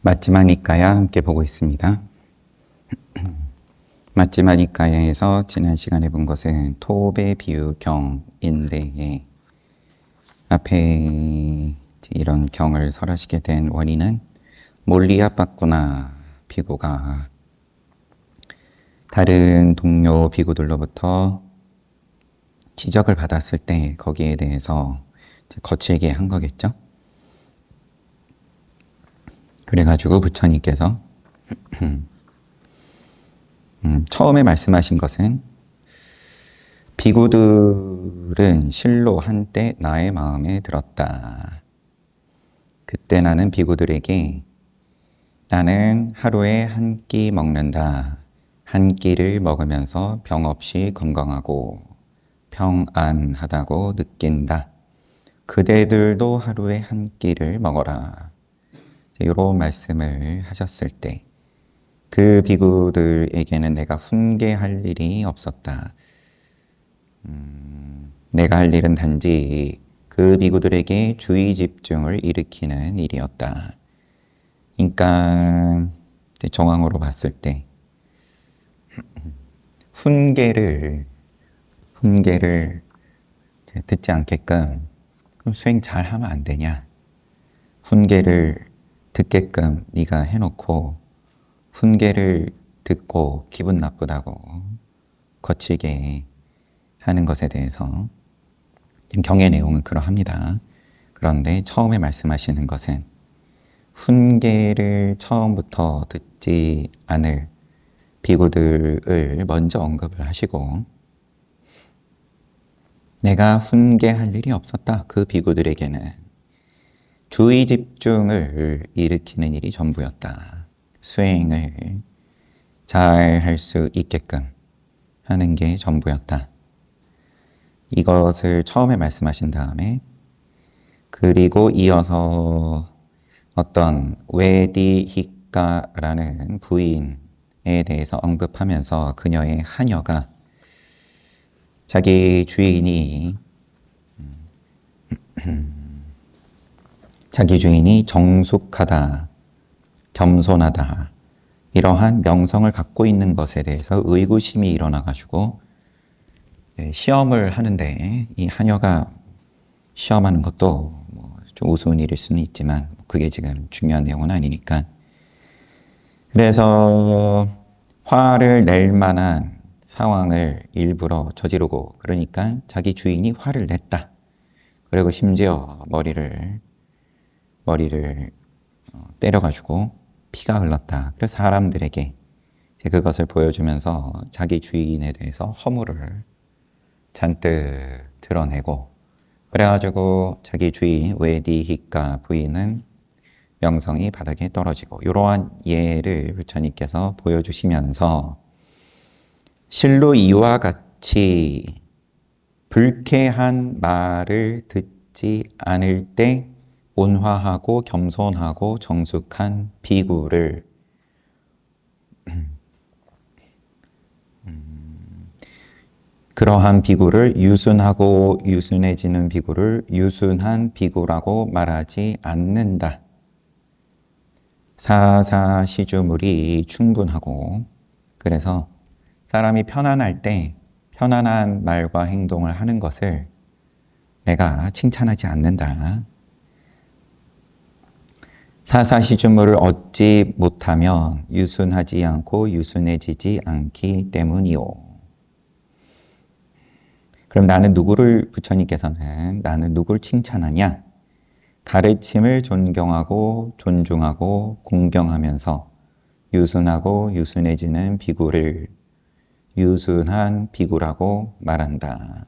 맞지마니까야 함께 보고 있습니다. 맞지마니까야에서 지난 시간에 본 것은 토배 비유 경인데 앞에 이런 경을 설하시게 된 원인은 몰리압받구나 비구가 다른 동료 비구들로부터 지적을 받았을 때 거기에 대해서 거칠게 한 거겠죠. 그래가지고 부처님께서 처음에 말씀하신 것은 비구들은 실로 한때 나의 마음에 들었다. 그때 나는 비구들에게 나는 하루에 한 끼 먹는다. 한 끼를 먹으면서 병 없이 건강하고 평안하다고 느낀다. 그대들도 하루에 한 끼를 먹어라. 이런 말씀을 하셨을 때 그 비구들에게는 내가 훈계할 일이 없었다. 내가 할 일은 단지 그 비구들에게 주의 집중을 일으키는 일이었다. 그러니까 정황으로 봤을 때 훈계를 듣지 않게끔 그럼 수행 잘 하면 안 되냐? 훈계를 듣게끔 네가 해놓고 훈계를 듣고 기분 나쁘다고 거칠게 하는 것에 대해서 경의 내용은 그러합니다. 그런데 처음에 말씀하시는 것은 훈계를 처음부터 듣지 않을 비구들을 먼저 언급을 하시고 내가 훈계할 일이 없었다. 그 비구들에게는 주의 집중을 일으키는 일이 전부였다. 수행을 잘 할 수 있게끔 하는 게 전부였다. 이것을 처음에 말씀하신 다음에 그리고 이어서 어떤 웨디히카라는 부인에 대해서 언급하면서 그녀의 하녀가 자기 주인이 정숙하다, 겸손하다 이러한 명성을 갖고 있는 것에 대해서 의구심이 일어나가지고 시험을 하는데 이 하녀가 시험하는 것도 좀 우스운 일일 수는 있지만 그게 지금 중요한 내용은 아니니까 그래서 화를 낼 만한 상황을 일부러 저지르고 그러니까 자기 주인이 화를 냈다. 그리고 심지어 머리를 때려가지고 피가 흘렀다. 그래서 사람들에게 그것을 보여주면서 자기 주인에 대해서 허물을 잔뜩 드러내고 그래가지고 자기 주인 웨디히카 부인은 명성이 바닥에 떨어지고 이러한 예를 부처님께서 보여주시면서 실로 이와 같이 불쾌한 말을 듣지 않을 때 온화하고 겸손하고 정숙한 비구를 그러한 비구를 유순하고 유순해지는 비구를 유순한 비구라고 말하지 않는다. 사사시주물이 충분하고 그래서 사람이 편안할 때 편안한 말과 행동을 하는 것을 내가 칭찬하지 않는다. 사사시주물을 얻지 못하면 유순하지 않고 유순해지지 않기 때문이요. 그럼 부처님께서는 나는 누구를 칭찬하냐? 가르침을 존경하고 존중하고 공경하면서 유순하고 유순해지는 비구를 유순한 비구라고 말한다.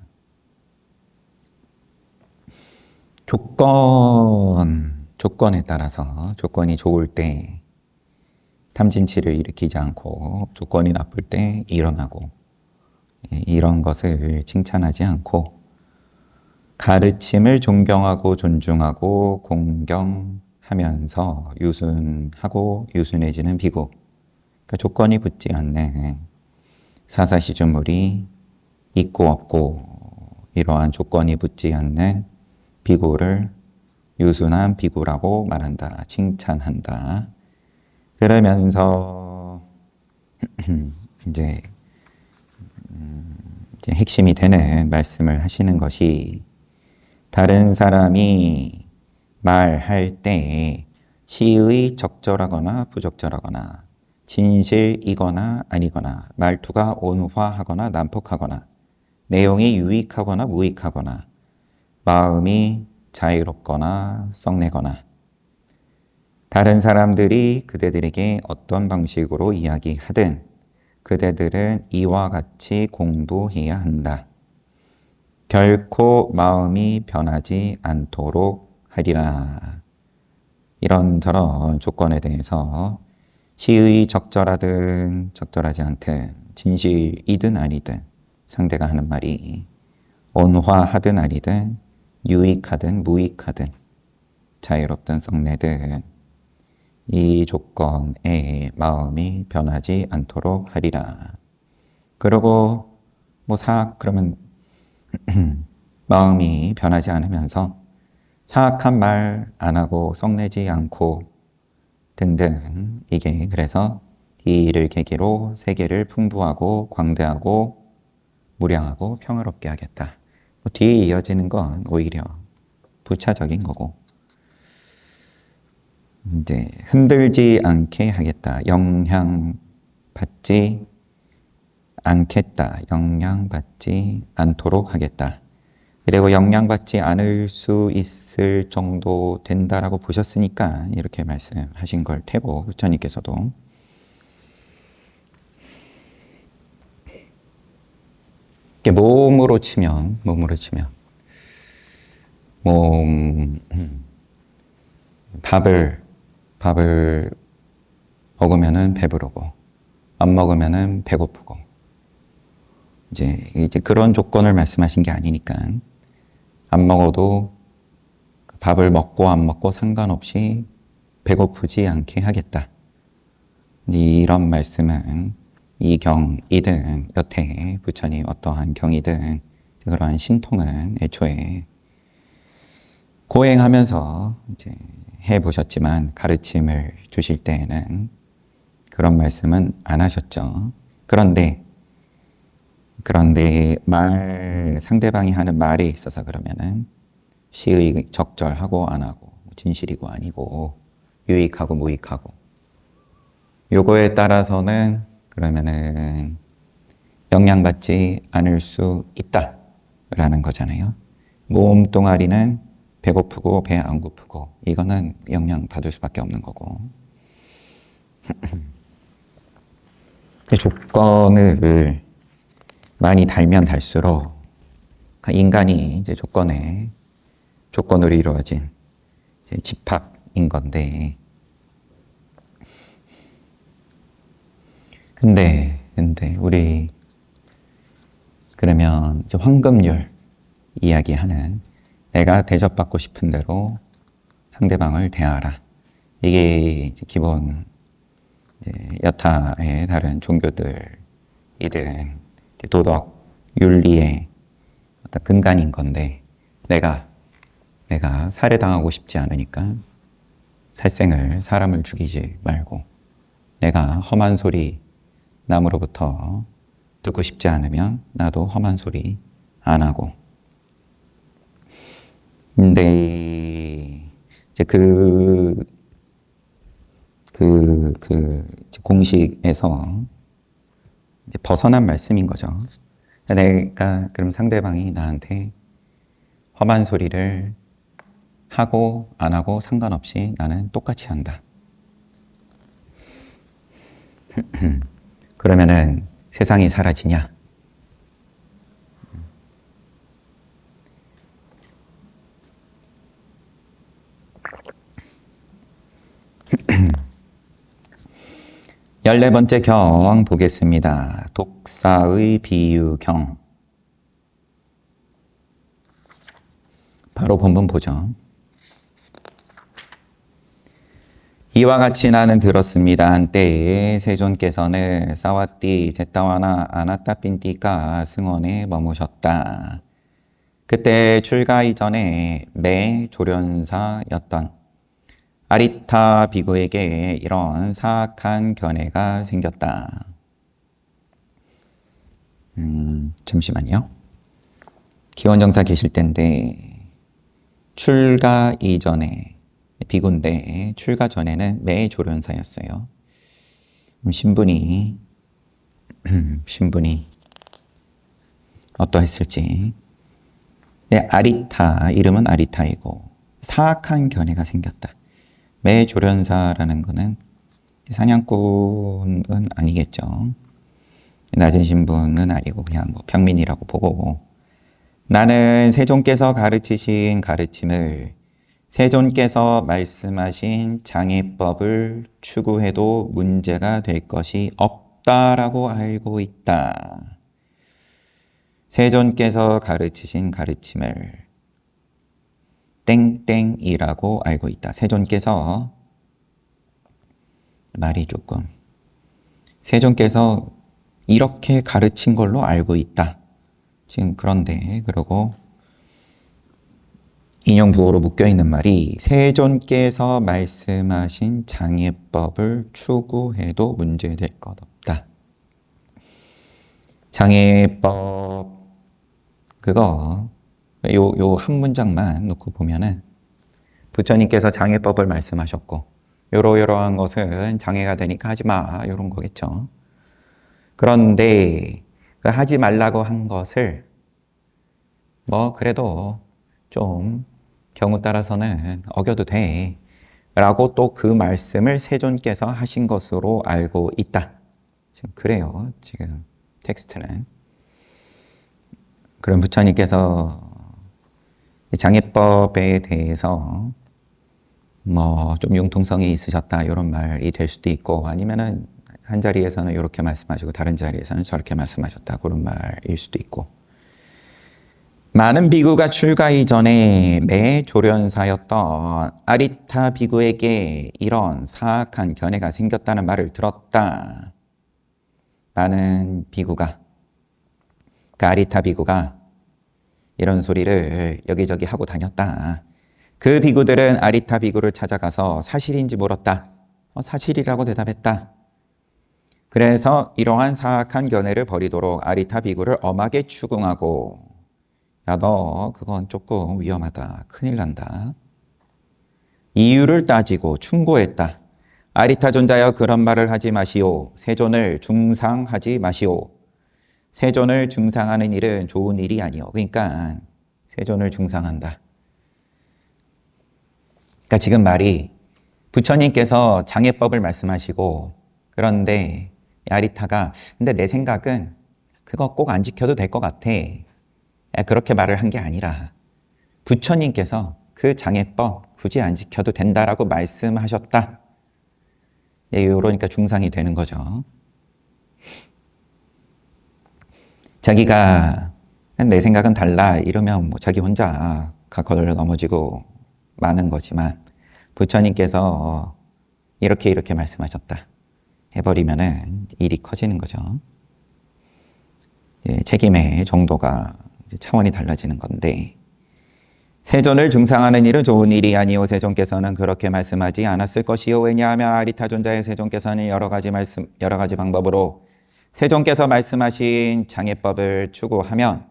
조건에 따라서 조건이 좋을 때 탐진치를 일으키지 않고 조건이 나쁠 때 일어나고 이런 것을 칭찬하지 않고 가르침을 존경하고 존중하고 공경하면서 유순하고 유순해지는 비구 그러니까 조건이 붙지 않는 사사시주물이 있고 없고 이러한 조건이 붙지 않는 비구를 유순한 비구라고 말한다. 칭찬한다. 그러면서 이제 핵심이 되는 말씀을 하시는 것이 다른 사람이 말할 때 시의 적절하거나 부적절하거나 진실이거나 아니거나 말투가 온화하거나 난폭하거나 내용이 유익하거나 무익하거나 마음이 자유롭거나 썩내거나 다른 사람들이 그대들에게 어떤 방식으로 이야기하든 그대들은 이와 같이 공부해야 한다. 결코 마음이 변하지 않도록 하리라. 이런저런 조건에 대해서 시의 적절하든 적절하지 않든 진실이든 아니든 상대가 하는 말이 온화하든 아니든 유익하든 무익하든 자유롭든 썩내든 이 조건에 마음이 변하지 않도록 하리라. 그리고 그러면 마음이 변하지 않으면서 사악한 말 안 하고 썩내지 않고 등등 이게 그래서 이 일을 계기로 세계를 풍부하고 광대하고 무량하고 평화롭게 하겠다. 뒤에 이어지는 건 오히려 부차적인 거고 이제 흔들지 않게 하겠다. 영향받지 않겠다. 영향받지 않도록 하겠다. 그리고 영향받지 않을 수 있을 정도 된다라고 보셨으니까 이렇게 말씀하신 걸 테고 부처님께서도 몸으로 치면 밥을 먹으면은 배부르고 안 먹으면은 배고프고 이제 그런 조건을 말씀하신 게 아니니까 안 먹어도 밥을 먹고 안 먹고 상관없이 배고프지 않게 하겠다. 이런 말씀은 이 경이든 여태 부처님 어떠한 경이든 그러한 신통은 애초에 고행하면서 이제 해보셨지만 가르침을 주실 때에는 그런 말씀은 안 하셨죠. 그런데 상대방이 하는 말에 있어서 그러면은 시의 적절하고 안 하고 진실이고 아니고 유익하고 무익하고 요거에 따라서는 그러면은 영향받지 않을 수 있다라는 거잖아요. 몸뚱아리는 배고프고 배 안 고프고 이거는 영향받을 수밖에 없는 거고 조건을 많이 달면 달수록 인간이 이제 조건으로 이루어진 집합인 건데 근데 우리 그러면 이제 황금률 이야기하는 내가 대접받고 싶은 대로 상대방을 대하라. 이게 이제 기본 이제 여타의 다른 종교들이든 도덕, 윤리의 어떤 근간인 건데 내가 살해당하고 싶지 않으니까 사람을 죽이지 말고 내가 험한 소리 남으로부터 듣고 싶지 않으면 나도 험한 소리 안 하고 근데 이제 공식에서 이제 벗어난 말씀인 거죠. 내가 그럼 상대방이 나한테 험한 소리를 하고 안 하고 상관없이 나는 똑같이 한다. 그러면은 세상이 사라지냐? 열네 번째 경 보겠습니다. 독사의 비유경. 바로 본문 보죠. 이와 같이 나는 들었습니다. 한때에 세존께서는 사와띠 제타와나 아나타핀띠가 승원에 머무셨다. 그때 출가 이전에 매 조련사였던 아리타 비구에게 이런 사악한 견해가 생겼다. 잠시만요. 기원정사 계실 때인데 출가 이전에 비구인데 출가 전에는 매조련사였어요. 신분이 어떠했을지. 아리타, 이름은 아리타이고 사악한 견해가 생겼다. 매조련사라는 거는 사냥꾼은 아니겠죠. 낮은 신분은 아니고 그냥 뭐 평민이라고 보고, 나는 세존께서 가르치신 가르침을, 세존께서 말씀하신 장애법을 추구해도 문제가 될 것이 없다라고 알고 있다. 세존께서 가르치신 가르침을 땡땡이라고 알고 있다. 세존께서, 말이 조금, 세존께서 이렇게 가르친 걸로 알고 있다. 지금 그런데, 그리고 인용 부호로 묶여있는 말이 세존께서 말씀하신 장애법을 추구해도 문제될 것 없다. 장애법, 그거 요 한 문장만 놓고 보면은 부처님께서 장애법을 말씀하셨고 요러요러한 것은 장애가 되니까 하지 마, 요런 거겠죠. 그런데 그 하지 말라고 한 것을 뭐 그래도 좀 경우 따라서는 어겨도 돼 라고 또 그 말씀을 세존께서 하신 것으로 알고 있다. 지금 그래요, 지금 텍스트는. 그럼 부처님께서 장애법에 대해서 뭐 좀 융통성이 있으셨다, 이런 말이 될 수도 있고, 아니면은 한 자리에서는 이렇게 말씀하시고 다른 자리에서는 저렇게 말씀하셨다, 그런 말일 수도 있고. 많은 비구가 출가 이전에 매조련사였던 아리타 비구에게 이런 사악한 견해가 생겼다는 말을 들었다. 많은 비구가, 그 아리타 비구가 이런 소리를 여기저기 하고 다녔다. 그 비구들은 아리타 비구를 찾아가서 사실인지 물었다. 사실이라고 대답했다. 그래서 이러한 사악한 견해를 버리도록 아리타 비구를 엄하게 추궁하고, 야, 너 그건 조금 위험하다, 큰일 난다, 이유를 따지고 충고했다. 아리타 존자여, 그런 말을 하지 마시오. 세존을 중상하지 마시오. 세존을 중상하는 일은 좋은 일이 아니오. 그러니까 세존을 중상한다. 그러니까 지금 말이, 부처님께서 장애법을 말씀하시고, 그런데 아리타가 근데 내 생각은 그거 꼭 안 지켜도 될 것 같아, 그렇게 말을 한 게 아니라 부처님께서 그 장애법 굳이 안 지켜도 된다라고 말씀하셨다. 이러니까 중상이 되는 거죠. 자기가 내 생각은 달라 이러면 뭐 자기 혼자 걸려 넘어지고 마는 거지만, 부처님께서 이렇게 말씀하셨다 해버리면은 일이 커지는 거죠. 책임의 정도가 차원이 달라지는 건데, 세존을 중상하는 일은 좋은 일이 아니오. 세존께서는 그렇게 말씀하지 않았을 것이요. 왜냐하면 아리타 존자의 세존께서는 여러 가지 방법으로 세존께서 말씀하신 장애법을 추구하면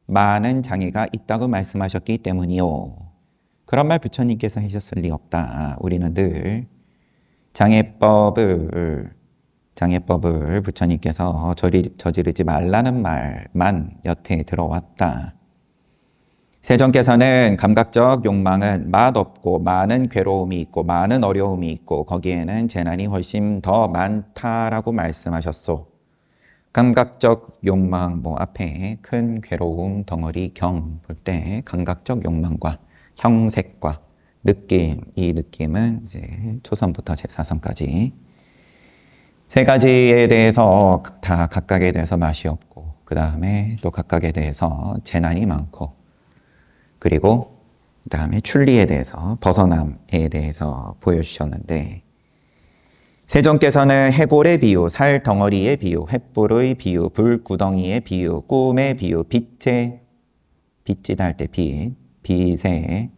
많은 장애가 있다고 말씀하셨기 때문이요. 그런 말 부처님께서 하셨을 리 없다. 우리는 늘 장애법을 부처님께서 저지르지 말라는 말만 여태 들어왔다. 세존께서는 감각적 욕망은 맛없고 많은 괴로움이 있고 많은 어려움이 있고 거기에는 재난이 훨씬 더 많다라고 말씀하셨소. 감각적 욕망, 앞에 큰 괴로움 덩어리 경 볼 때 감각적 욕망과 형색과 느낌, 이 느낌은 이제 초선부터 제사선까지 세 가지에 대해서 다 각각에 대해서 맛이 없고, 그 다음에 또 각각에 대해서 재난이 많고, 그리고 그 다음에 출리에 대해서, 벗어남에 대해서 보여주셨는데, 세존께서는 해골의 비유, 살 덩어리의 비유, 횃불의 비유, 불구덩이의 비유, 꿈의 비유, 빛이 날 때 빛의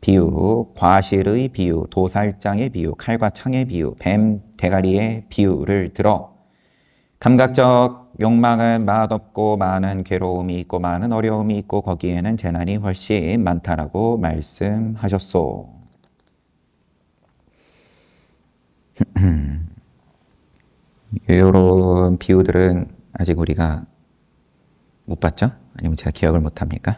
비유, 과실의 비유, 도살장의 비유, 칼과 창의 비유, 뱀 대가리의 비유를 들어 감각적 욕망은 맛없고 많은 괴로움이 있고 많은 어려움이 있고 거기에는 재난이 훨씬 많다라고 말씀하셨소. 이런 비유들은 아직 우리가 못 봤죠? 아니면 제가 기억을 못 합니까?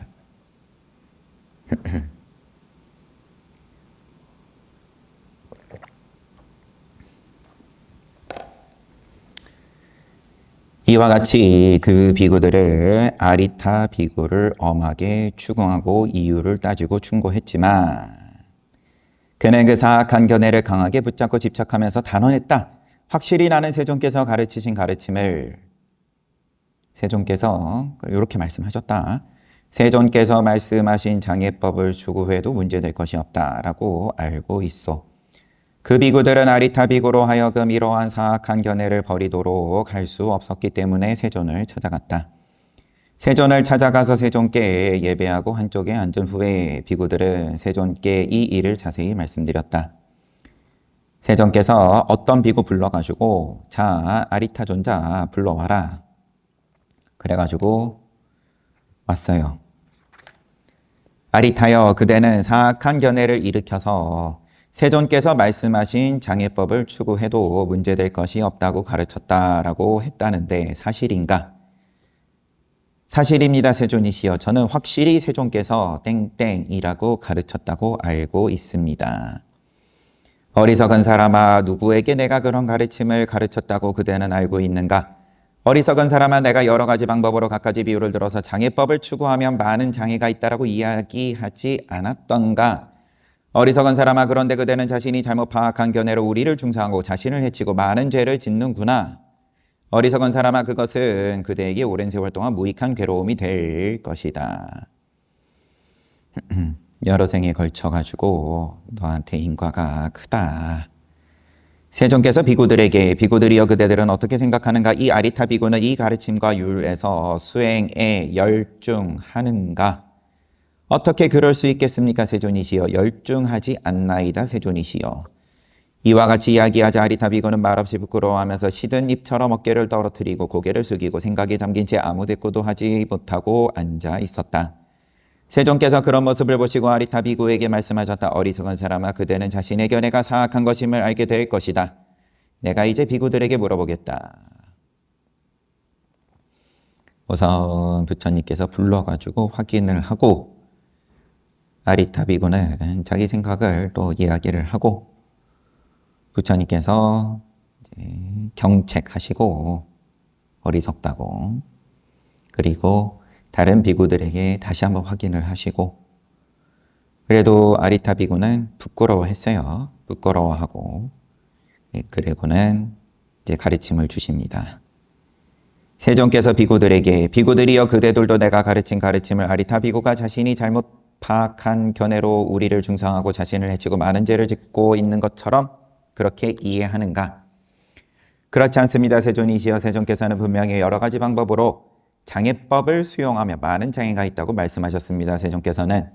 이와 같이 그 비구들을 아리타 비구를 엄하게 추궁하고 이유를 따지고 충고했지만 그는 그 사악한 견해를 강하게 붙잡고 집착하면서 단언했다. 확실히 나는 세존께서 가르치신 가르침을 세존께서 이렇게 말씀하셨다. 세존께서 말씀하신 장애법을 추구해도 문제될 것이 없다라고 알고 있어. 그 비구들은 아리타 비구로 하여금 이러한 사악한 견해를 버리도록 할 수 없었기 때문에 세존을 찾아갔다. 세존을 찾아가서 세존께 예배하고 한쪽에 앉은 후에 비구들은 세존께 이 일을 자세히 말씀드렸다. 세존께서 어떤 비구 불러가지고 자 아리타 존자 불러와라. 그래가지고 왔어요. 아리타여 그대는 사악한 견해를 일으켜서 세존께서 말씀하신 장애법을 추구해도 문제될 것이 없다고 가르쳤다라고 했다는데 사실인가? 사실입니다 세존이시여. 저는 확실히 세존께서 땡땡이라고 가르쳤다고 알고 있습니다. 어리석은 사람아 누구에게 내가 그런 가르침을 가르쳤다고 그대는 알고 있는가? 어리석은 사람아 내가 여러 가지 방법으로 갖가지 비유를 들어서 장애법을 추구하면 많은 장애가 있다라고 이야기하지 않았던가? 어리석은 사람아 그런데 그대는 자신이 잘못 파악한 견해로 우리를 중상하고 자신을 해치고 많은 죄를 짓는구나. 어리석은 사람아 그것은 그대에게 오랜 세월 동안 무익한 괴로움이 될 것이다. 여러 생에 걸쳐가지고 너한테 인과가 크다. 세존께서 비구들에게 비구들이여 그대들은 어떻게 생각하는가? 이 아리타 비구는 이 가르침과 율에서 수행에 열중하는가? 어떻게 그럴 수 있겠습니까? 세존이시여. 열중하지 않나이다 세존이시여. 이와 같이 이야기하자 아리타 비구는 말없이 부끄러워하면서 시든 잎처럼 어깨를 떨어뜨리고 고개를 숙이고 생각에 잠긴 채 아무 대꾸도 하지 못하고 앉아 있었다. 세존께서 그런 모습을 보시고 아리타 비구에게 말씀하셨다. 어리석은 사람아 그대는 자신의 견해가 사악한 것임을 알게 될 것이다. 내가 이제 비구들에게 물어보겠다. 우선 부처님께서 불러가지고 확인을 하고 아리타 비구는 자기 생각을 또 이야기를 하고 부처님께서 이제 경책하시고 어리석다고 그리고 다른 비구들에게 다시 한번 확인을 하시고 그래도 아리타 비구는 부끄러워했어요. 부끄러워하고 그리고는 이제 가르침을 주십니다. 세존께서 비구들에게 비구들이여 그대들도 내가 가르친 가르침을 아리타 비구가 자신이 잘못 파악한 견해로 우리를 중상하고 자신을 해치고 많은 죄를 짓고 있는 것처럼 그렇게 이해하는가? 그렇지 않습니다. 세존이시여. 세존께서는 분명히 여러 가지 방법으로 장애법을 수용하며 많은 장애가 있다고 말씀하셨습니다. 세존께서는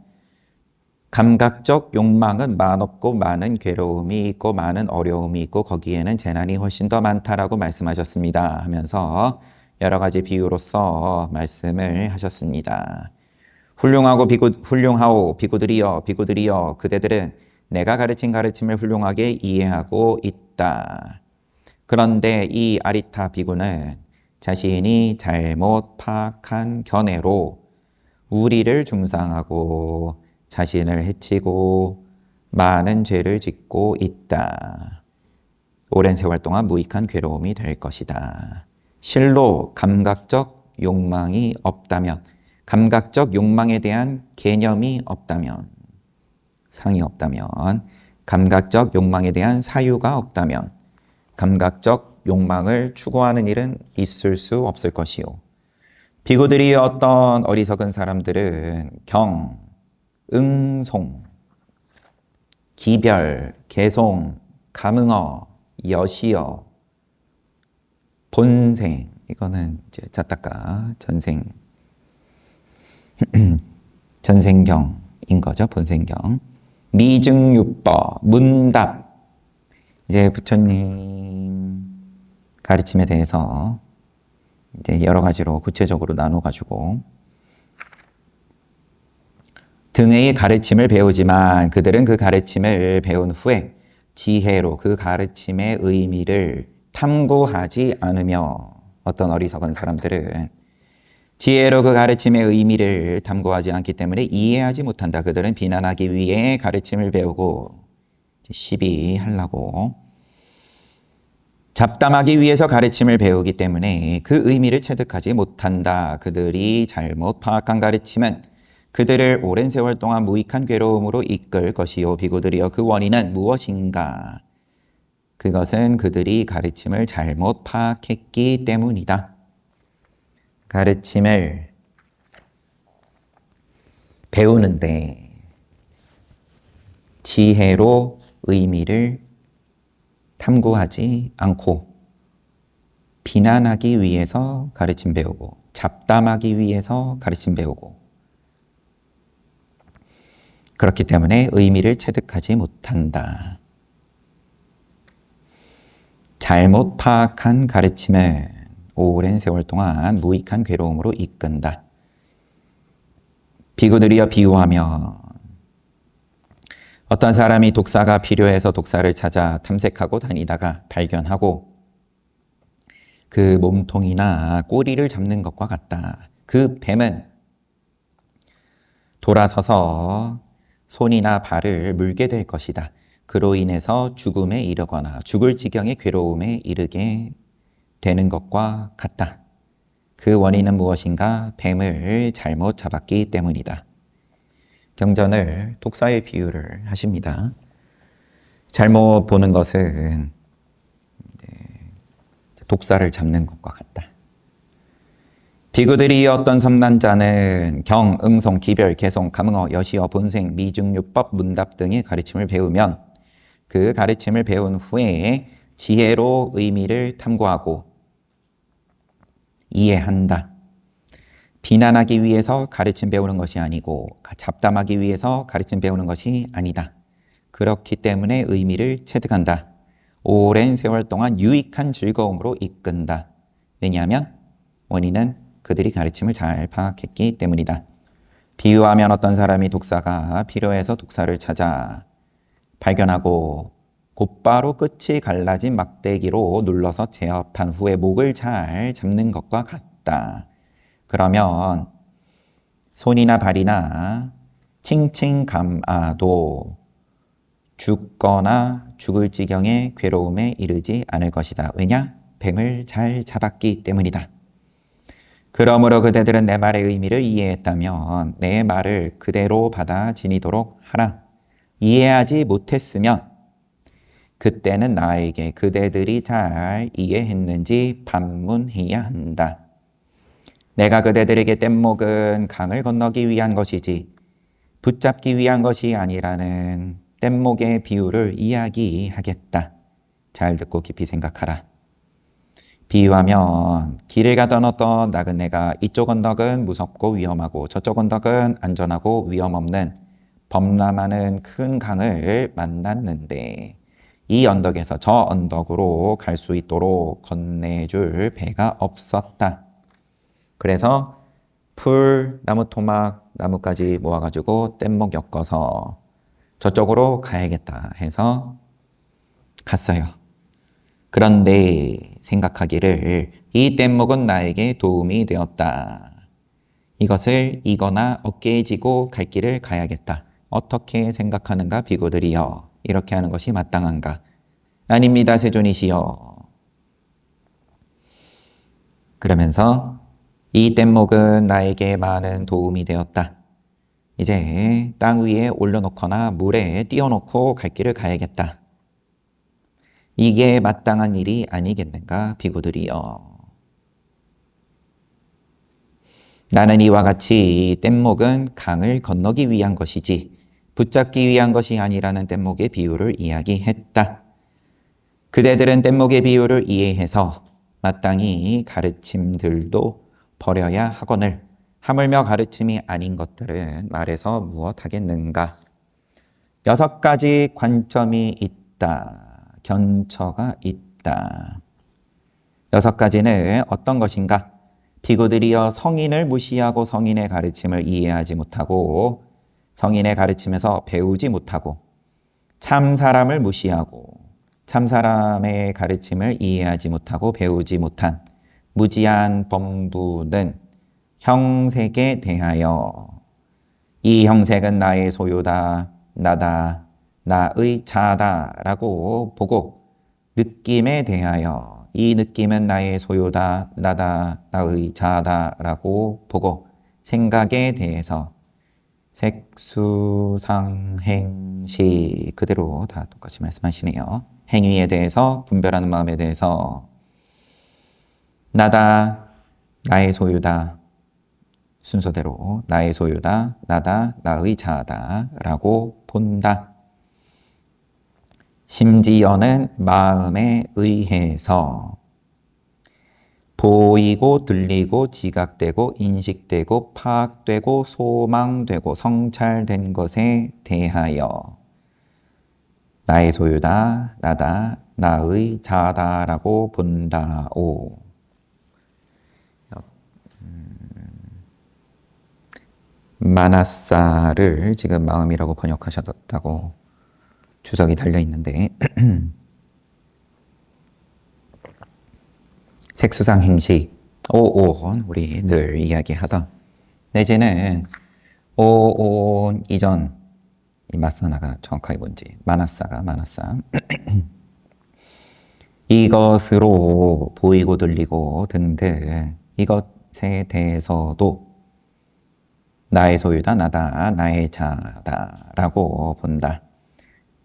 감각적 욕망은 많없고 많은 괴로움이 있고 많은 어려움이 있고 거기에는 재난이 훨씬 더 많다라고 말씀하셨습니다. 하면서 여러 가지 비유로서 말씀을 하셨습니다. 훌륭하오 비구들이여 그대들은 내가 가르친 가르침을 훌륭하게 이해하고 있다. 그런데 이 아리타 비구는 자신이 잘못 파악한 견해로 우리를 중상하고 자신을 해치고 많은 죄를 짓고 있다. 오랜 세월 동안 무익한 괴로움이 될 것이다. 실로 감각적 욕망이 없다면 감각적 욕망에 대한 개념이 없다면 상이 없다면 감각적 욕망에 대한 사유가 없다면 감각적 욕망을 추구하는 일은 있을 수 없을 것이요. 비구들이 어떤 어리석은 사람들은 경, 응송, 기별, 개송, 감응어, 여시어, 본생 이거는 이제 자타까 전생 전생경인 거죠. 본생경. 미증유법, 문답. 이제 부처님 가르침에 대해서 이제 여러 가지로 구체적으로 나눠가지고 등의 가르침을 배우지만 그들은 그 가르침을 배운 후에 지혜로 그 가르침의 의미를 탐구하지 않으며 어떤 어리석은 사람들은 지혜로 그 가르침의 의미를 탐구하지 않기 때문에 이해하지 못한다. 그들은 비난하기 위해 가르침을 배우고 시비하려고 잡담하기 위해서 가르침을 배우기 때문에 그 의미를 체득하지 못한다. 그들이 잘못 파악한 가르침은 그들을 오랜 세월 동안 무익한 괴로움으로 이끌 것이요. 비구들이여 그 원인은 무엇인가? 그것은 그들이 가르침을 잘못 파악했기 때문이다. 가르침을 배우는데 지혜로 의미를 탐구하지 않고 비난하기 위해서 가르침 배우고 잡담하기 위해서 가르침 배우고 그렇기 때문에 의미를 체득하지 못한다. 잘못 파악한 가르침은 오랜 세월 동안 무익한 괴로움으로 이끈다. 비구들이여 비유하면 어떤 사람이 독사가 필요해서 독사를 찾아 탐색하고 다니다가 발견하고 그 몸통이나 꼬리를 잡는 것과 같다. 그 뱀은 돌아서서 손이나 발을 물게 될 것이다. 그로 인해서 죽음에 이르거나 죽을 지경의 괴로움에 이르게 되는 것과 같다. 그 원인은 무엇인가? 뱀을 잘못 잡았기 때문이다. 경전을 독사의 비유를 하십니다. 잘못 보는 것은 독사를 잡는 것과 같다. 비구들이 어떤 삼난자는 경, 응송, 기별, 개송, 감응어, 여시어, 본생, 미중유법, 문답 등의 가르침을 배우면 그 가르침을 배운 후에 지혜로 의미를 탐구하고 이해한다. 비난하기 위해서 가르침 배우는 것이 아니고 잡담하기 위해서 가르침 배우는 것이 아니다. 그렇기 때문에 의미를 체득한다. 오랜 세월 동안 유익한 즐거움으로 이끈다. 왜냐하면 원인은 그들이 가르침을 잘 파악했기 때문이다. 비유하면 어떤 사람이 독사가 필요해서 독사를 찾아 발견하고 곧바로 끝이 갈라진 막대기로 눌러서 제압한 후에 목을 잘 잡는 것과 같다. 그러면 손이나 발이나 칭칭 감아도 죽거나 죽을 지경의 괴로움에 이르지 않을 것이다. 왜냐? 뱀을 잘 잡았기 때문이다. 그러므로 그대들은 내 말의 의미를 이해했다면 내 말을 그대로 받아 지니도록 하라. 이해하지 못했으면 그때는 나에게 그대들이 잘 이해했는지 반문해야 한다. 내가 그대들에게 뗏목은 강을 건너기 위한 것이지 붙잡기 위한 것이 아니라는 뗏목의 비유를 이야기하겠다. 잘 듣고 깊이 생각하라. 비유하면 길을 가던 어떤 나그네가 이쪽 언덕은 무섭고 위험하고 저쪽 언덕은 안전하고 위험 없는 범람하는 큰 강을 만났는데 이 언덕에서 저 언덕으로 갈 수 있도록 건네줄 배가 없었다. 그래서 풀, 나무 토막, 나뭇가지 모아가지고 뗏목 엮어서 저쪽으로 가야겠다 해서 갔어요. 그런데 생각하기를 이 뗏목은 나에게 도움이 되었다. 이것을 이거나 어깨에 지고 갈 길을 가야겠다. 어떻게 생각하는가 비구들이여. 이렇게 하는 것이 마땅한가? 아닙니다 세존이시여. 그러면서 이 뗏목은 나에게 많은 도움이 되었다. 이제 땅 위에 올려놓거나 물에 띄워놓고 갈 길을 가야겠다. 이게 마땅한 일이 아니겠는가 비구들이여. 나는 이와 같이 뗏목은 강을 건너기 위한 것이지 붙잡기 위한 것이 아니라는 뗏목의 비유를 이야기했다. 그대들은 뗏목의 비유를 이해해서 마땅히 가르침들도 버려야 하거늘 하물며 가르침이 아닌 것들은 말해서 무엇하겠는가. 6가지 관점이 있다. 견처가 있다. 6가지는 어떤 것인가? 비구들이여 성인을 무시하고 성인의 가르침을 이해하지 못하고 성인의 가르침에서 배우지 못하고 참 사람을 무시하고 참 사람의 가르침을 이해하지 못하고 배우지 못한 무지한 범부는 형색에 대하여 이 형색은 나의 소유다, 나다, 나의 자다 라고 보고 느낌에 대하여 이 느낌은 나의 소유다, 나다, 나의 자다 라고 보고 생각에 대해서 색수상행시 그대로 다 똑같이 말씀하시네요. 행위에 대해서 분별하는 마음에 대해서 나다, 나의 소유다, 순서대로 나의 소유다, 나다, 나의 자다 라고 본다. 심지어는 마음에 의해서 보이고 들리고 지각되고 인식되고 파악되고 소망되고 성찰된 것에 대하여 나의 소유다, 나다, 나의 자다라고 본다오. 마나사를 지금 마음이라고 번역하셨다고 주석이 달려 있는데 색수상 행식, 오온 우리 늘 이야기하던 내지는 오온 이전 이 마사나가 정확하게 뭔지 마나사가 마나사 이것으로 보이고 들리고 등등 이것에 대해서도 나의 소유다, 나다, 나의 자다 라고 본다.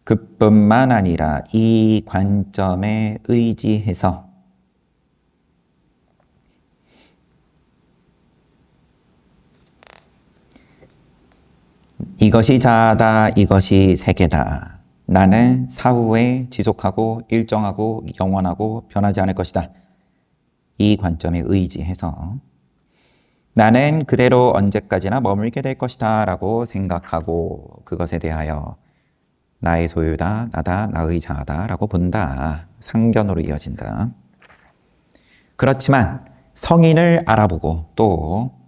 그뿐만 아니라 이 관점에 의지해서 이것이 자아다, 이것이 세계다. 나는 사후에 지속하고 일정하고 영원하고 변하지 않을 것이다. 이 관점에 의지해서 나는 그대로 언제까지나 머물게 될 것이다 라고 생각하고 그것에 대하여 나의 소유다, 나다, 나의 자아다 라고 본다. 상견으로 이어진다. 그렇지만 성인을 알아보고 또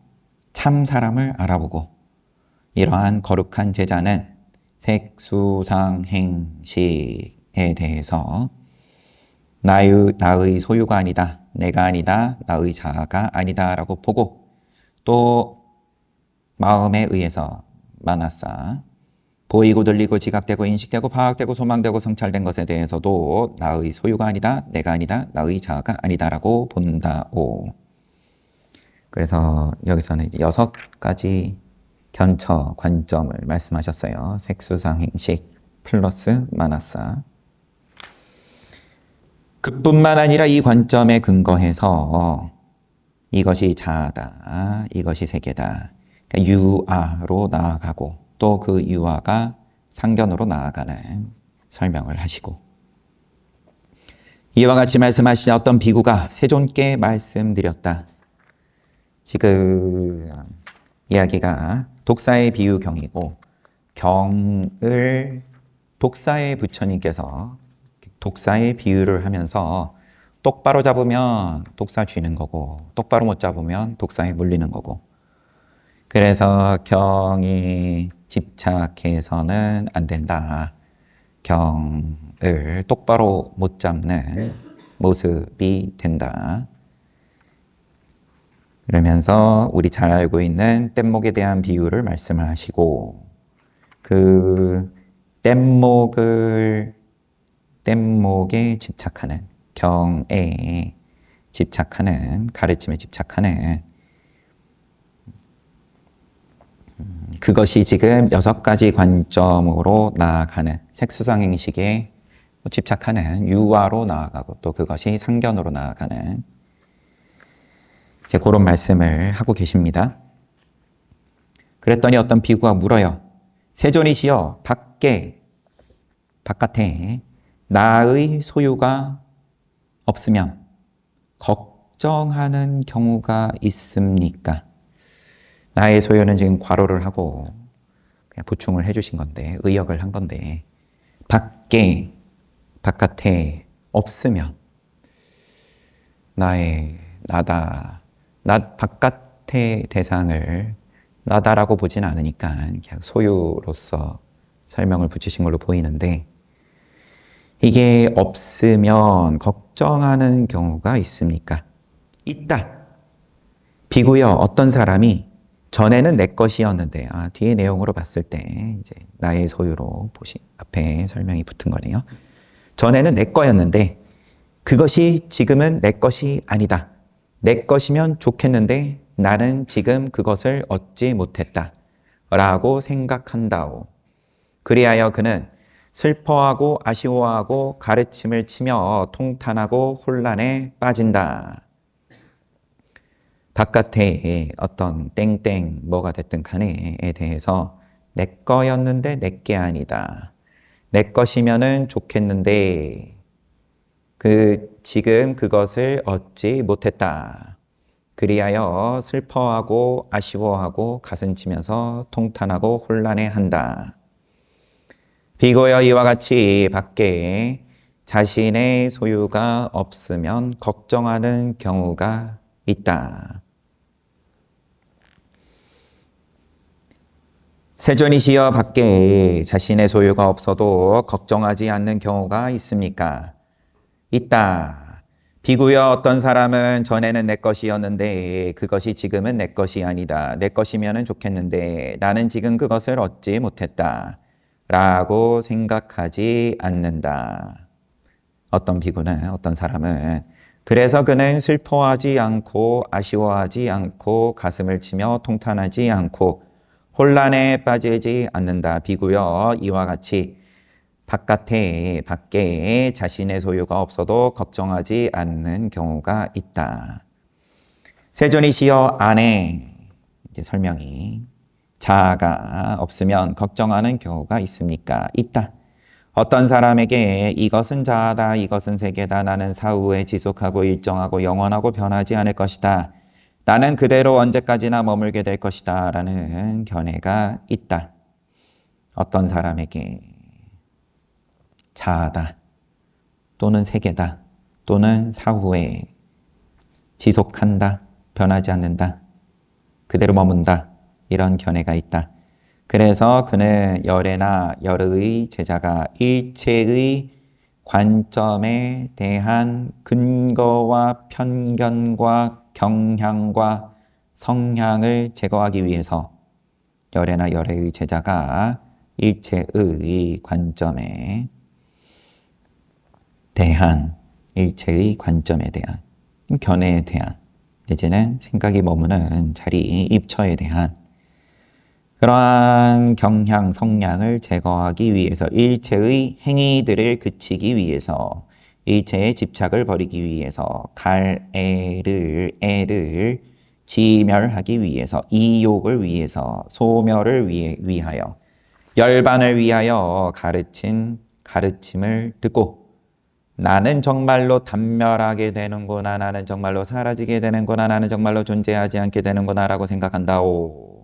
참 사람을 알아보고 이러한 거룩한 제자는 색수상행식에 대해서 나의 소유가 아니다, 내가 아니다, 나의 자아가 아니다 라고 보고 또 마음에 의해서 마나사 보이고 들리고 지각되고 인식되고 파악되고 소망되고 성찰된 것에 대해서도 나의 소유가 아니다, 내가 아니다, 나의 자아가 아니다 라고 본다오. 그래서 여기서는 이제 6가지 견처 관점을 말씀하셨어요. 색수상행식 플러스 마나사. 그뿐만 아니라 이 관점에 근거해서 이것이 자아다, 이것이 세계다. 그러니까 유아로 나아가고 또 그 유아가 상견으로 나아가는 설명을 하시고 이와 같이 말씀하신 어떤 비구가 세존께 말씀드렸다. 지금 이야기가 독사의 비유경이고 경을 독사의 부처님께서 독사의 비유를 하면서 똑바로 잡으면 독사 쥐는 거고 똑바로 못 잡으면 독사에 물리는 거고 그래서 경이 집착해서는 안 된다. 경을 똑바로 못 잡는 모습이 된다. 그러면서 우리 잘 알고 있는 뗏목에 대한 비유를 말씀을 하시고 그 뗏목에 집착하는 경에 집착하는 가르침에 집착하는 그것이 지금 6가지 관점으로 나아가는 색수상행식에 집착하는 유아로 나아가고 또 그것이 상견으로 나아가는 이제 그런 말씀을 하고 계십니다. 그랬더니 어떤 비구가 물어요. 세존이시여 바깥에 나의 소유가 없으면 걱정하는 경우가 있습니까? 나의 소유는 지금 괄호를 하고 그냥 보충을 해주신 건데, 의역을 한 건데, 바깥에 없으면 나다. 바깥의 대상을 나다라고 보진 않으니까 그냥 소유로서 설명을 붙이신 걸로 보이는데, 이게 없으면 걱정하는 경우가 있습니까? 있다. 비구여 어떤 사람이 전에는 내 것이었는데, 뒤에 내용으로 봤을 때 이제 나의 소유로 앞에 설명이 붙은 거네요. 전에는 내 거였는데 그것이 지금은 내 것이 아니다. 내 것이면 좋겠는데 나는 지금 그것을 얻지 못했다. 라고 생각한다오. 그리하여 그는 슬퍼하고 아쉬워하고 가르침을 치며 통탄하고 혼란에 빠진다. 바깥에 어떤 땡땡 뭐가 됐든 간에에 대해서 내 거였는데 내 게 아니다. 내 것이면은 좋겠는데 지금 그것을 얻지 못했다. 그리하여 슬퍼하고 아쉬워하고 가슴치면서 통탄하고 혼란해한다. 비고여 이와 같이 밖에 자신의 소유가 없으면 걱정하는 경우가 있다. 세존이시여 밖에 자신의 소유가 없어도 걱정하지 않는 경우가 있습니까? 있다. 비구여 어떤 사람은 전에는 내 것이었는데 그것이 지금은 내 것이 아니다. 내 것이면 좋겠는데 나는 지금 그것을 얻지 못했다. 라고 생각하지 않는다. 어떤 비구는, 어떤 사람은 그래서 그는 슬퍼하지 않고 아쉬워하지 않고 가슴을 치며 통탄하지 않고 혼란에 빠지지 않는다. 비구여 이와 같이 밖에 자신의 소유가 없어도 걱정하지 않는 경우가 있다. 세존이시여 안에 이제 설명이 자아가 없으면 걱정하는 경우가 있습니까? 있다. 어떤 사람에게 이것은 자아다, 이것은 세계다, 나는 사후에 지속하고 일정하고 영원하고 변하지 않을 것이다. 나는 그대로 언제까지나 머물게 될 것이다. 라는 견해가 있다. 어떤 사람에게 자아다, 또는 세계다, 또는 사후에 지속한다, 변하지 않는다, 그대로 머문다. 이런 견해가 있다. 그래서 그는 열애나 열의 제자가 일체의 관점에 대한 근거와 편견과 경향과 성향을 제거하기 위해서 열애나 열애의 제자가 일체의 관점에 대한 견해에 대한 내지는 생각이 머무는 자리, 입처에 대한 그러한 경향, 성향을 제거하기 위해서 일체의 행위들을 그치기 위해서 일체의 집착을 버리기 위해서 애를 지멸하기 위해서 이욕을 위해서 소멸을 위하여 열반을 위하여 가르친 가르침을 듣고 나는 정말로 단멸하게 되는구나, 나는 정말로 사라지게 되는구나, 나는 정말로 존재하지 않게 되는구나 라고 생각한다오.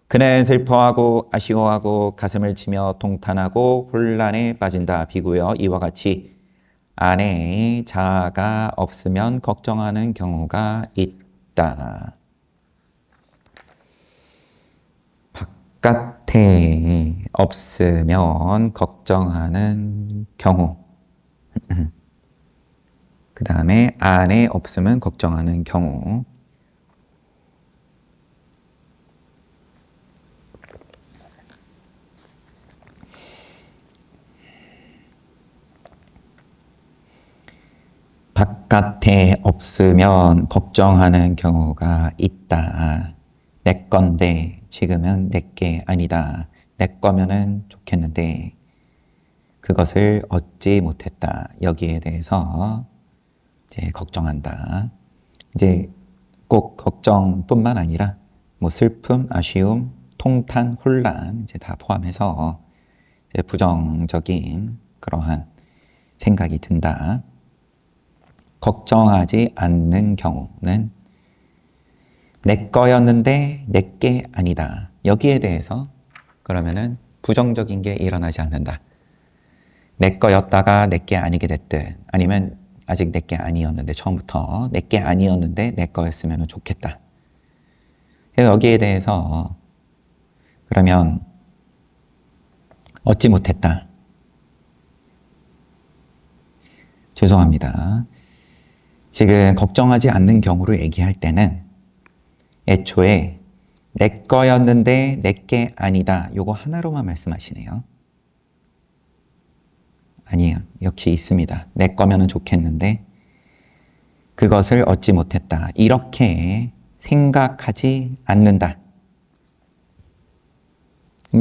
그는 슬퍼하고 아쉬워하고 가슴을 치며 통탄하고 혼란에 빠진다. 비구여 이와 같이 안에 자아가 없으면 걱정하는 경우가 있다. 바깥에 없으면 걱정하는 경우. 그 다음에 안에 없으면 걱정하는 경우. 바깥에 없으면 걱정하는 경우가 있다. 내 건데 지금은 내게 아니다. 내 거면은 좋겠는데 그것을 얻지 못했다. 여기에 대해서 이제 걱정한다. 이제 꼭 걱정뿐만 아니라 뭐 슬픔, 아쉬움, 통탄, 혼란 이제 다 포함해서 이제 부정적인 그러한 생각이 든다. 걱정하지 않는 경우는 내 거였는데 내 게 아니다. 여기에 대해서 그러면은 부정적인 게 일어나지 않는다. 내 거였다가 내 게 아니게 됐든 아니면 아직 내 게 아니었는데 처음부터 내 게 아니었는데 내 거였으면 좋겠다. 그래서 여기에 대해서 그러면 얻지 못했다. 죄송합니다. 지금 걱정하지 않는 경우를 얘기할 때는 애초에 내 거였는데 내 게 아니다. 요거 하나로만 말씀하시네요. 아니에요. 역시 있습니다. 내 거면은 좋겠는데 그것을 얻지 못했다. 이렇게 생각하지 않는다.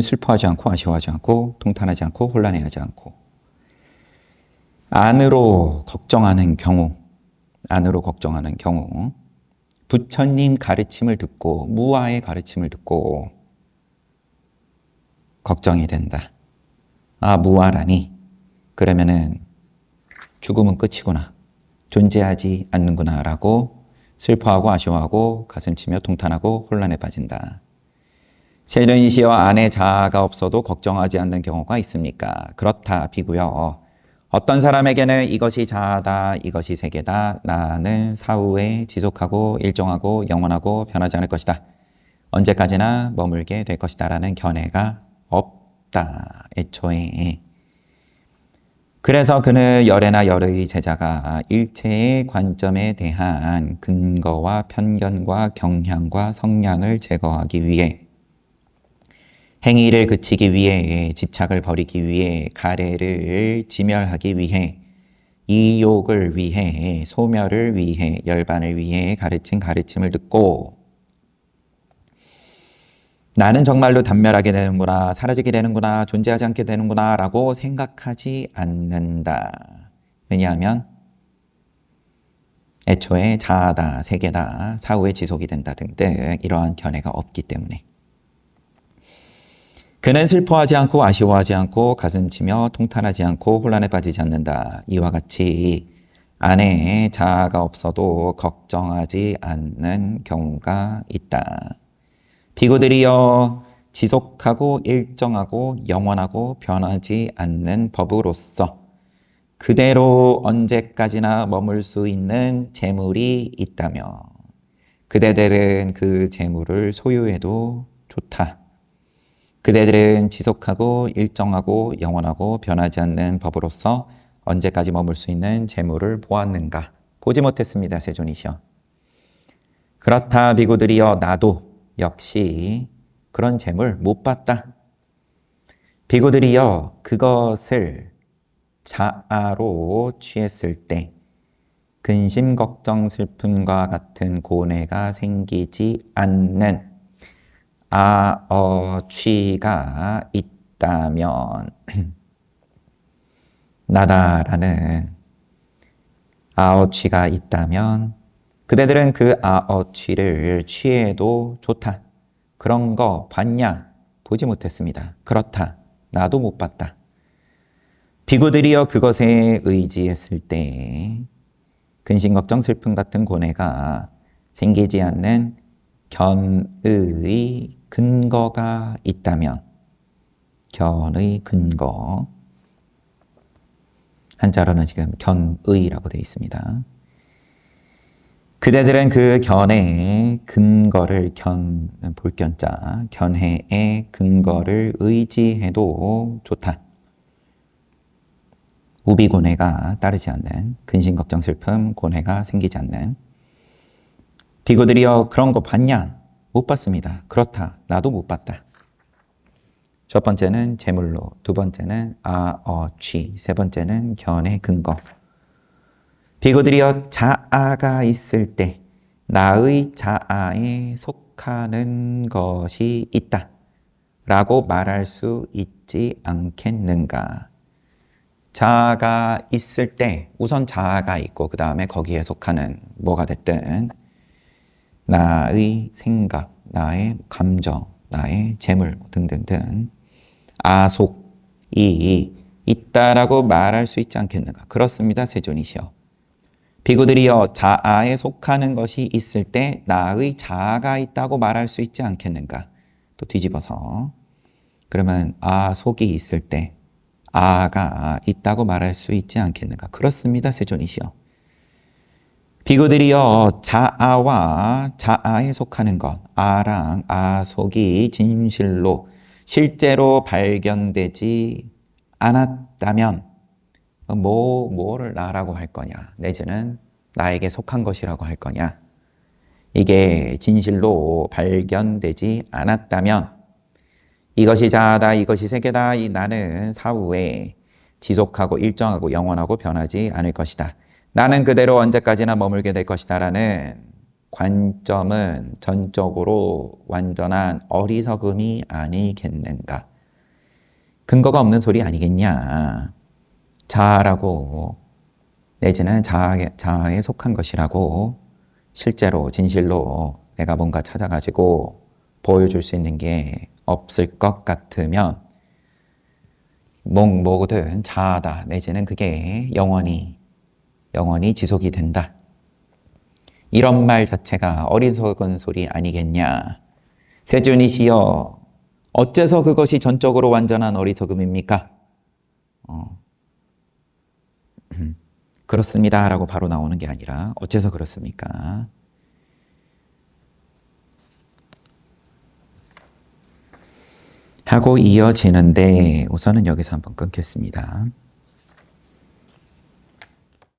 슬퍼하지 않고 아쉬워하지 않고 통탄하지 않고 혼란해하지 않고 안으로 걱정하는 경우 부처님 가르침을 듣고 무아의 가르침을 듣고 걱정이 된다. 아, 무아라니 그러면은 죽음은 끝이구나. 존재하지 않는구나 라고 슬퍼하고 아쉬워하고 가슴치며 통탄하고 혼란에 빠진다. 세존이시여 안에 자아가 없어도 걱정하지 않는 경우가 있습니까? 그렇다 비구여. 어떤 사람에게는 이것이 자아다, 이것이 세계다, 나는 사후에 지속하고 일정하고 영원하고 변하지 않을 것이다. 언제까지나 머물게 될 것이다 라는 견해가 없다. 애초에. 그래서 그는 열애나 열의 제자가 일체의 관점에 대한 근거와 편견과 경향과 성향을 제거하기 위해 행위를 그치기 위해 집착을 버리기 위해 가래를 지멸하기 위해 이욕을 위해 소멸을 위해 열반을 위해 가르친 가르침을 듣고 나는 정말로 단멸하게 되는구나, 사라지게 되는구나, 존재하지 않게 되는구나 라고 생각하지 않는다. 왜냐하면 애초에 자아다, 세계다, 사후에 지속이 된다 등등 이러한 견해가 없기 때문에 그는 슬퍼하지 않고 아쉬워하지 않고 가슴치며 통탄하지 않고 혼란에 빠지지 않는다. 이와 같이 안에 자아가 없어도 걱정하지 않는 경우가 있다. 비구들이여 지속하고 일정하고 영원하고 변하지 않는 법으로서 그대로 언제까지나 머물 수 있는 재물이 있다며 그대들은 그 재물을 소유해도 좋다. 그대들은 지속하고 일정하고 영원하고 변하지 않는 법으로서 언제까지 머물 수 있는 재물을 보았는가? 보지 못했습니다. 세존이시여. 그렇다 비구들이여 나도 역시 그런 재물 못 봤다. 비구들이여 그것을 자아로 취했을 때 근심, 걱정, 슬픔과 같은 고뇌가 생기지 않는 취가 있다면 나다라는 취가 있다면 그대들은 그 취를 취해도 좋다. 그런 거 봤냐? 보지 못했습니다. 그렇다. 나도 못 봤다. 비구들이여 그것에 의지했을 때 근심, 걱정, 슬픔 같은 고뇌가 생기지 않는 견의 근거가 있다면 견의 근거 한자로는 지금 견의라고 되어 있습니다. 그대들은 그 견해의 근거를 볼견자 견해의 근거를 의지해도 좋다. 우비고뇌가 따르지 않는 근심, 걱정, 슬픔, 고뇌가 생기지 않는 비구들이여 그런 거 봤냐? 못 봤습니다. 그렇다. 나도 못 봤다. 첫 번째는 재물로, 두 번째는 취, 세 번째는 견의 근거. 비구들이여 자아가 있을 때 나의 자아에 속하는 것이 있다 라고 말할 수 있지 않겠는가? 자아가 있을 때 우선 자아가 있고 그 다음에 거기에 속하는 뭐가 됐든 나의 생각, 나의 감정, 나의 재물 등등등 아속이 있다라고 말할 수 있지 않겠는가? 그렇습니다. 세존이시여. 비구들이여 자아에 속하는 것이 있을 때 나의 자아가 있다고 말할 수 있지 않겠는가? 또 뒤집어서 그러면 아 속이 있을 때 아가 있다고 말할 수 있지 않겠는가? 그렇습니다, 세존이시여. 비구들이여 자아와 자아에 속하는 것, 아랑 아 속이 진실로 실제로 발견되지 않았다면 뭐를 나라고 할 거냐, 내지는 나에게 속한 것이라고 할 거냐. 이게 진실로 발견되지 않았다면 이것이 자아다, 이것이 세계다, 이 나는 사후에 지속하고 일정하고 영원하고 변하지 않을 것이다. 나는 그대로 언제까지나 머물게 될 것이다 라는 관점은 전적으로 완전한 어리석음이 아니겠는가. 근거가 없는 소리 아니겠냐. 자아라고, 내지는 자아에 속한 것이라고 실제로 진실로 내가 뭔가 찾아가지고 보여줄 수 있는 게 없을 것 같으면 뭐든 자아다, 내지는 그게 영원히 지속이 된다. 이런 말 자체가 어리석은 소리 아니겠냐. 세존이시여, 어째서 그것이 전적으로 완전한 어리석음입니까? 그렇습니다 라고 바로 나오는 게 아니라 어째서 그렇습니까? 하고 이어지는데 우선은 여기서 한번 끊겠습니다.